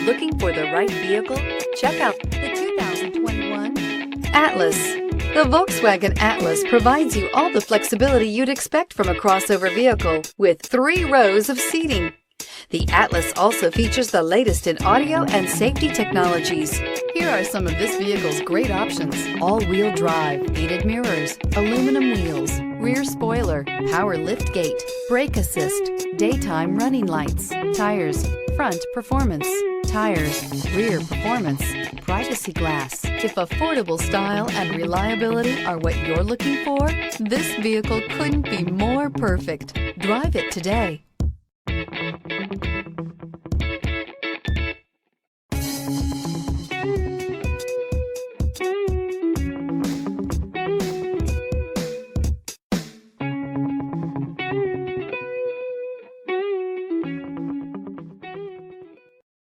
Looking for the right vehicle? Check out the 2021 Atlas. The Volkswagen Atlas provides you all the flexibility you'd expect from a crossover vehicle with 3 rows of seating. The Atlas also features the latest in audio and safety technologies. Here are some of this vehicle's great options: all-wheel drive, heated mirrors, aluminum wheels, rear spoiler, power liftgate, brake assist, daytime running lights, tires, front performance, tires, rear performance, privacy glass. If affordable style and reliability are what you're looking for, this vehicle couldn't be more perfect. Drive it today.